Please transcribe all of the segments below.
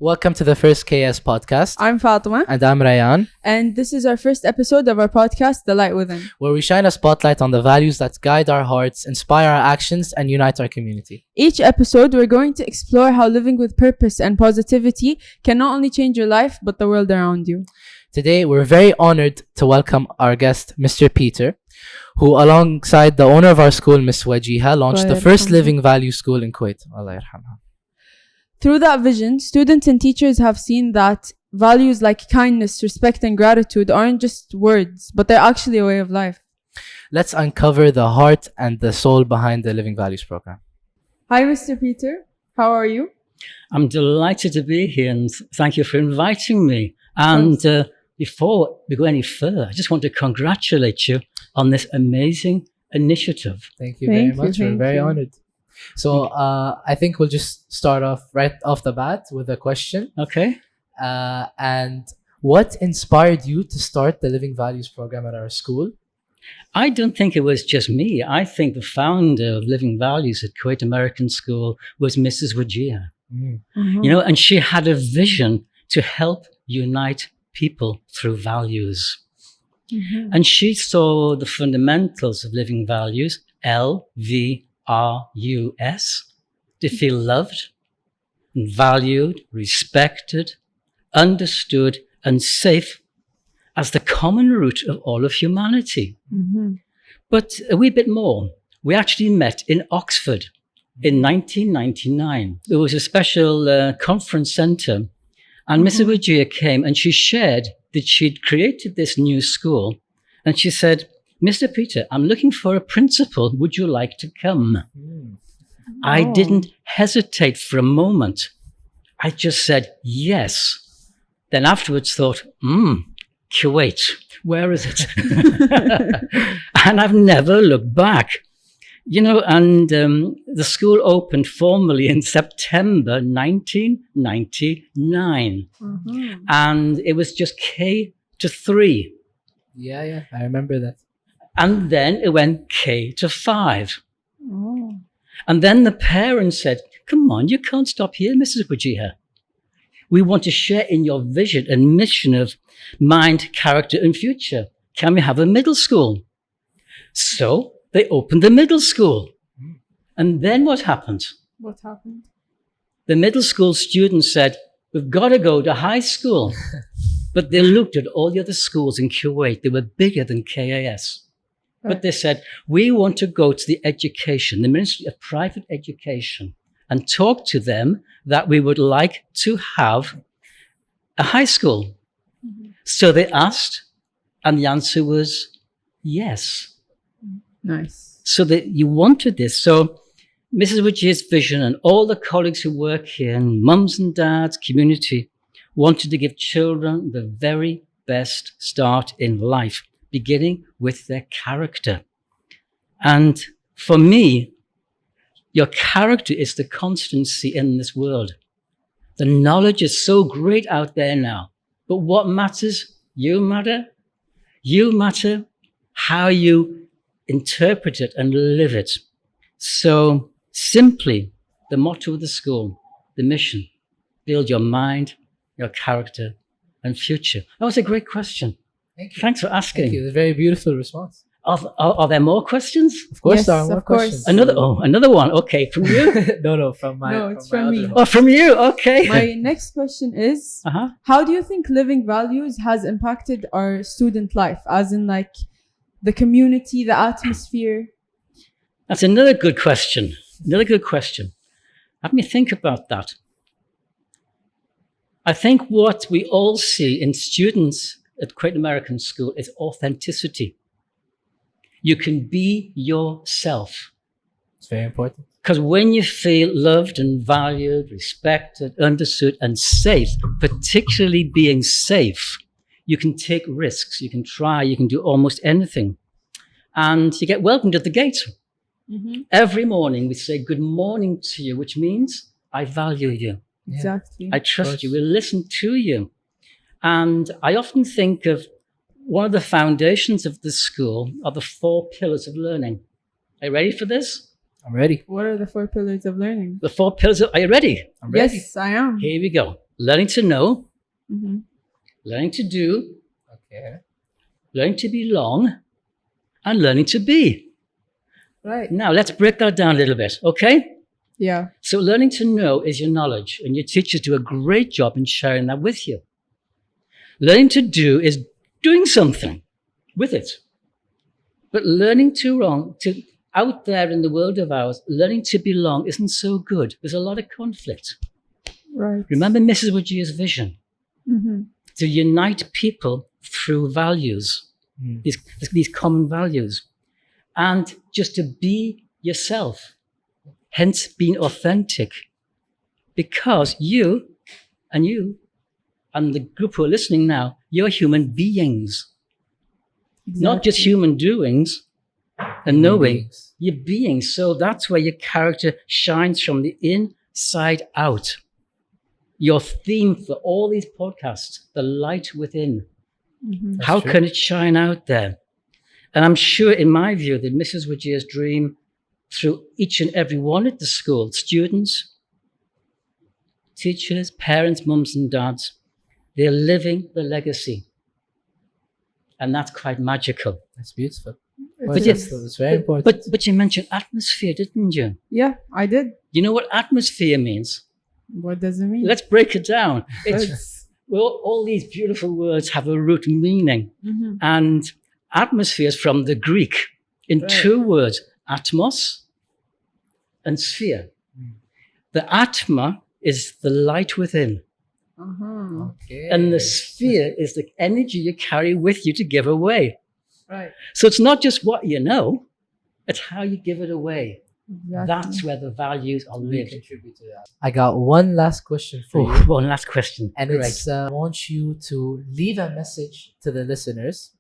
Welcome to the first KS podcast. I'm Fatima, And I'm Rayan, and this is our first episode of our podcast, The Light Within. where we shine a spotlight on the values that guide our hearts, inspire our actions, and unite our community. Each episode, we're going to explore how living with purpose and positivity can not only change your life, but the world around you. Today, we're very honored to welcome our guest, Mr. Peter, who, alongside the owner of our school, Ms. Wajiha, launched the Allah first yarhamha. living value school in Kuwait. Allah yarhamha. Through that vision, students and teachers have seen that values like kindness, respect, and gratitude aren't just words, but they're actually a way of life. Let's uncover the heart and the soul behind the Living Values program. Hi, Mr. Peter. How are you? I'm delighted to be here and thank you for inviting me. And before we go any further, I just want to congratulate you on this amazing initiative. Thank you Thank very you, much. We're thank very you. honored. So I think we'll just start off right off the bat with a question. Okay? And what inspired you to start the Living Values program at our school? I don't think it was just me. I think the founder of Living Values at Kuwait American School was Mrs. Wajia. You know, and she had a vision to help unite people through values. And she saw the fundamentals of living values, LVRUS, to feel loved, and valued, respected, understood, and safe as the common root of all of humanity. But a wee bit more. We actually met in Oxford in 1999. There was a special conference centre, and Mrs. Wajia came and she shared that she'd created this new school. And she said, Mr. Peter, I'm looking for a principal. Would you like to come? I Oh. didn't hesitate for a moment. I just said yes. Then afterwards thought, Kuwait, where is it? And I've never looked back. You know, and the school opened formally in September 1999. And it was just K to 3. Yeah, I remember that. And then it went K to 5. Oh. And then the parents said, come on, you can't stop here, Mrs. Wajiha. We want to share in your vision and mission of mind, character, and future. Can we have a middle school? So they opened the middle school. And then what happened? What happened? The middle school students said, we've got to go to high school. But they looked at all the other schools in Kuwait. They were bigger than KAS. But they said, we want to go to the education, the Ministry of Private Education, and talk to them that we would like to have a high school. So they asked, and the answer was yes. Nice. So that you wanted this. So Mrs. Wajia's vision and all the colleagues who work here, and mums and dads, community, wanted to give children the very best start in life, beginning with their character. And for me, your character is the constancy in this world. The knowledge is so great out there now. But what matters? You matter. You matter how you interpret it and live it. So simply, the motto of the school, the mission, build your mind, your character, and future. That was a great question. Thank you. Thanks for asking. Thank you. It's a very beautiful response. Are there more questions? Of course, Yes, there are more of course. questions. Another one. Okay, from you? no, from my. No, it's my from other me. host. Oh, from you. Okay. My next question is, Uh-huh. how do you think living values has impacted our student life, as in like the community, the atmosphere? That's another good question. Another good question. Let me think about that. I think what we all see in students at Kuwait American School is authenticity. You can be yourself. It's very important. Because when you feel loved and valued, respected, understood, and safe, particularly being safe, you can take risks, you can try, you can do almost anything. And you get welcomed at the gate. Every morning we say good morning to you, which means I value you. Exactly. I trust you. We'll listen to you. And I often think of one of the foundations of the school are the 4 pillars of learning. Are you ready for this? I'm ready. What are the 4 pillars of learning? The 4 pillars of, are you ready? I'm ready. Yes, I am. Here we go. learning to know, Mhm. learning to do, Okay. learning to belong, and learning to be. Right. Now, let's break that down a little bit, okay? Yeah. So, learning to know is your knowledge, and your teachers do a great job in sharing that with you. Learning to do is doing something with it. But learning to out there in the world of ours, learning to belong isn't so good. There's a lot of conflict. Right. Remember Mrs. Wajia's vision Mhm. to unite people through values, Mm. these common values, and just to be yourself, hence being authentic, because you and the group who are listening now, you're human beings, not just Exactly. human doings and Human knowing. beings. You're beings. So that's where your character shines from the inside out. Your theme for all these podcasts, the light within. Mhm. That's How true. can it shine out there? And I'm sure, in my view, that Mrs. Wajia's dream through each and every one at the school, students, teachers, parents, mums and dads, they're living the legacy. And that's quite magical. That's beautiful. It's Well, But that's, just- that's very important. But you mentioned atmosphere, didn't you? Yeah, I did. You know what atmosphere means? What does it mean? Let's break it down. It's, Let's- well, all these beautiful words have a root meaning. Mhm. And atmosphere is from the Greek in Right. two words, atmos and sphere. Mm. The atma is the light within, Uh-huh. Okay. and the sphere is the energy you carry with you to give away. Right. So it's not just what you know, it's how you give it away. Exactly. That's where the values are We lived. contribute to that. I got one last question for Oh, you. one last question. And Great. it's I want you to leave a message to the listeners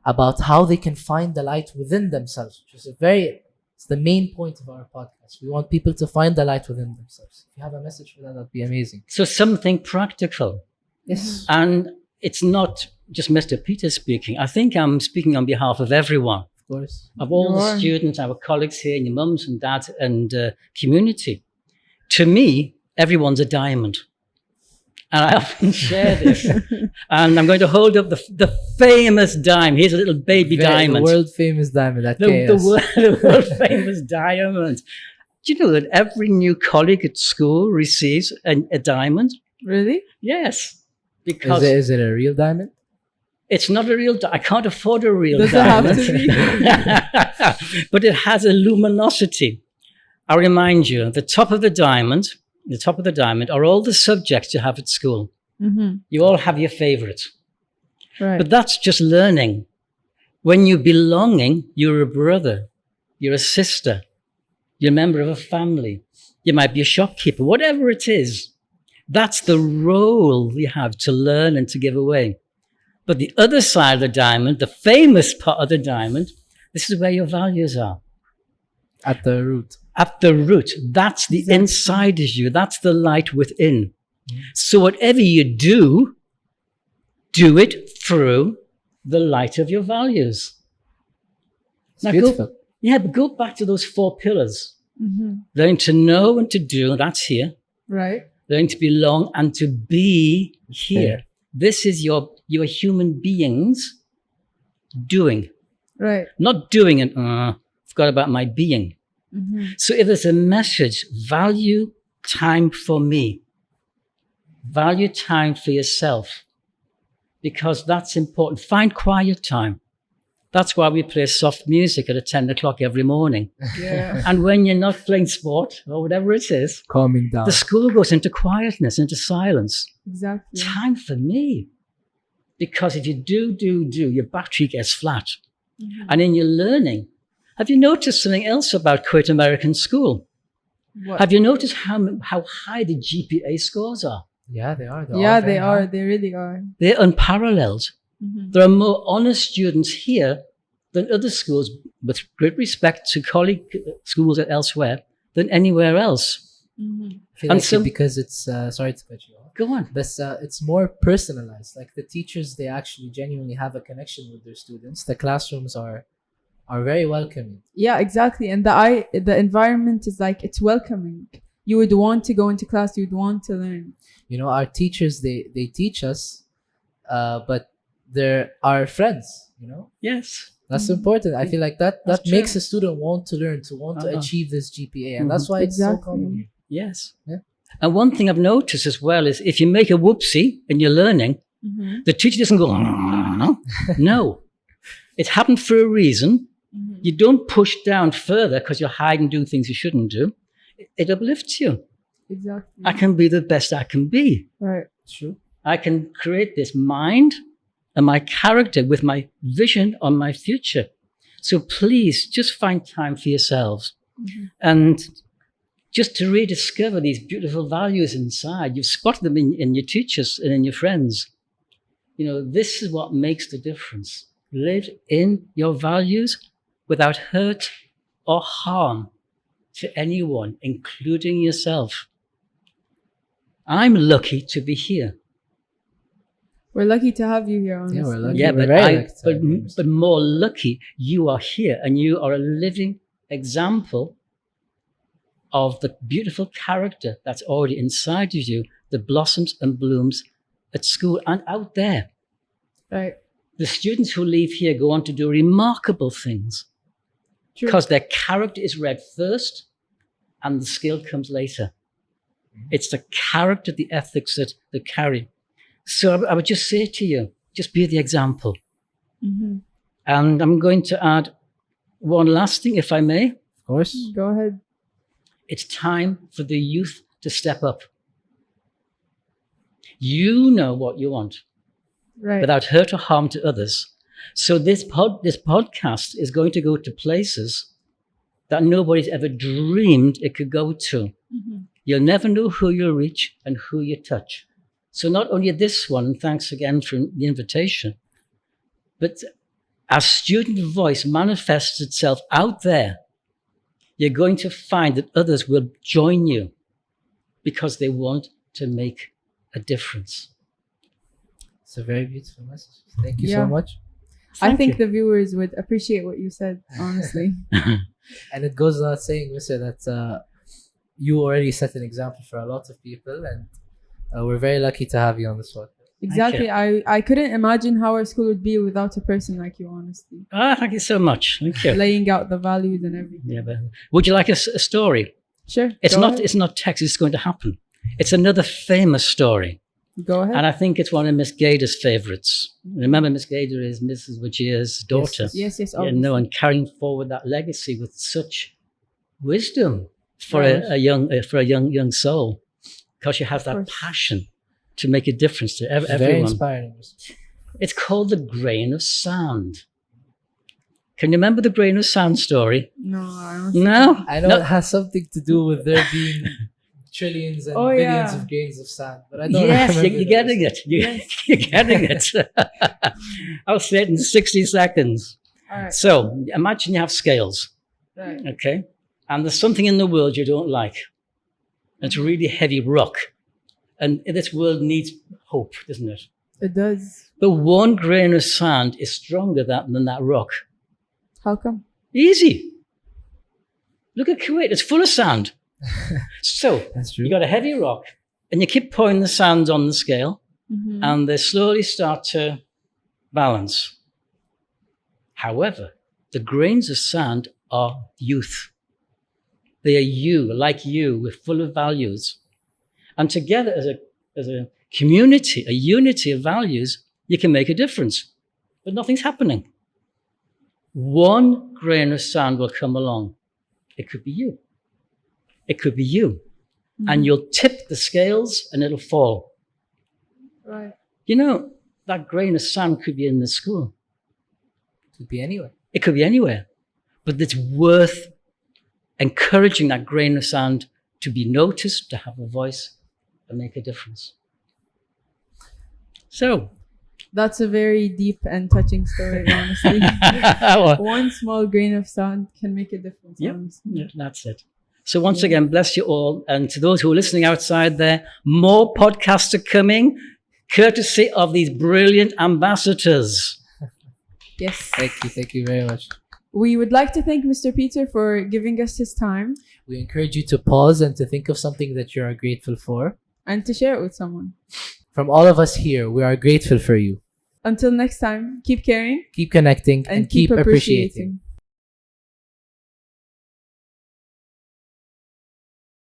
about how they can find the light within themselves, which is it's the main point of our podcast. We want people to find the light within themselves. If you have a message for that, that'd be amazing. So something practical. Yes. And it's not just Mr. Peter speaking. I think I'm speaking on behalf of everyone, Of course. of all You the are. students, our colleagues here, and your mums and dads and community. To me, everyone's a diamond. And I often share this. And I'm going to hold up the famous diamond. Here's a little baby The diamond. world famous diamond at The KS. world famous diamond. Do you know that every new colleague at school receives a diamond? Really? Yes. Because Is it a real diamond? it's not a real I can't afford a real Does it have diamond. to But it has a luminosity. I remind you, the top of the diamond are all the subjects you have at school. Mm-hmm. You all have your favorite. Right. But that's just learning. When you're belonging, you're a brother, you're a sister, you're a member of a family. You might be a shopkeeper, whatever it is. That's the role you have to learn and to give away. But the other side of the diamond, the famous part of the diamond, this is where your values are. At the root. At the root, that's the Exactly. inside of you. That's the light within. Mm. So whatever you do it through the light of your values. It's Now beautiful. But go back to those 4 pillars. Mm-hmm. Learning to know and to do, that's here. Right. Learning to belong and to be here. There. This is your human beings doing. Right. Not doing it, forgot about my being. Mm-hmm. So if there's a message, value time for me. Value time for yourself. Because that's important. Find quiet time. That's why we play soft music at 10 o'clock every morning. Yeah. And when you're not playing sport or whatever it is, Calming down. the school goes into quietness, into silence. Exactly. Time for me. Because if you do, your battery gets flat. Mhm. And in your learning, have you noticed something else about Quit American School? What? Have you noticed how high the GPA scores are? Yeah, they are. Yeah, very they high. are. They really are. They're unparalleled. Mm-hmm. There are more honest students here than other schools, with great respect to colleague schools elsewhere, than anywhere else. Mm-hmm. I feel And like some- because it's sorry to cut you off. Go on. But it's more personalized. Like the teachers, they actually genuinely have a connection with their students. The classrooms are very welcoming. Yeah, exactly. And the environment is like it's welcoming. you would want to go into class, you would want to learn. You know, our teachers, they teach us, but they're our friends, you know. Yes. That's important. I feel like that That's makes true. a student want to learn, to want to Uh-huh. achieve this GPA, and that's why it's so Exactly. common here. Yes. Yeah. And one thing I've noticed as well is if you make a whoopsie and you're learning, the teacher doesn't go, no. It happened for a reason. You don't push down further because you're hiding, doing things you shouldn't do. It uplifts you. Exactly. I can be the best I can be. Right. True. I can create this mind and my character with my vision on my future. So please just find time for yourselves and just to rediscover these beautiful values inside. You've spotted them in your teachers and in your friends. You know, this is what makes the difference. Live in your values without hurt or harm to anyone, including yourself. I'm lucky to be here. We're lucky to have you here, honestly. Yeah, we're lucky. Yeah, We're but, very lucky to have you. but more lucky, you are here and you are a living example of the beautiful character that's already inside of you that blossoms and blooms at school and out there. Right. The students who leave here go on to do remarkable things True. because their character is read first and the skill comes later. It's the character, the ethics that they carry. So I would just say to you, just be the example. And I'm going to add one last thing, if I may. Of course. Go ahead. It's time for the youth to step up. You know what you want Right. without hurt or harm to others. So this podcast is going to go to places that nobody's ever dreamed it could go to. You'll never know who you'll reach and who you touch. So not only this one, and thanks again for the invitation, but as student voice manifests itself out there, you're going to find that others will join you because they want to make a difference. It's a very beautiful message. Thank you Yeah. so much. I Thank think you. the viewers would appreciate what you said, honestly. And it goes without saying, Mr., that you already set an example for a lot of people, and we're very lucky to have you on this one. Exactly. I couldn't imagine how our school would be without a person like you, honestly. Thank you so much. Thank you. Laying out the values and everything. Yeah, but would you like a story? Sure. It's go not. Ahead. It's not text. It's going to happen. It's another famous story, Go ahead. and I think it's one of Miss Gader's favourites. Remember, Miss Gader is Mrs. Wajeer's daughter. Yes. Yeah, Obviously. no, and carrying forward that legacy with such wisdom for Right. a young soul, because she has Of that course. passion to make a difference to Very everyone. inspiring. Mr. It's called the grain of sand. Can you remember the grain of sand story? No, I don't. No, I know No. it has something to do with there being trillions and Oh, billions yeah. of grains of sand, but I don't Yes, remember you're the getting rest. it. You're getting it. I'll say it in 60 seconds. All right. So imagine you have scales, Right. okay? And there's something in the world you don't like. It's a really heavy rock. And this world needs hope, doesn't it? It does. But one grain of sand is stronger than that rock. How come? Easy. Look at Kuwait. It's full of sand. So That's true. you got a heavy rock and you keep pouring the sand on the scale and they slowly start to balance. However, the grains of sand are youth. They are you, like you, with full of values. And together as a community, a unity of values, you can make a difference. But nothing's happening. One grain of sand will come along. It could be you. It could be you. And you'll tip the scales and it'll fall. Right. You know, that grain of sand could be in the school. Could be anywhere. It could be anywhere. But it's worth encouraging that grain of sand to be noticed, to have a voice, and make a difference. So, That's a very deep and touching story, honestly. well, One small grain of sand can make a difference, Yep. honestly. yeah, that's it. So once again, bless you all. And to those who are listening outside there, more podcasts are coming, courtesy of these brilliant ambassadors. Yes. Thank you very much. We would like to thank Mr. Peter for giving us his time We encourage you to pause and to think of something that you are grateful for. and to share it with someone. From all of us here, we are grateful for you. Until next time, keep caring Keep connecting and keep appreciating.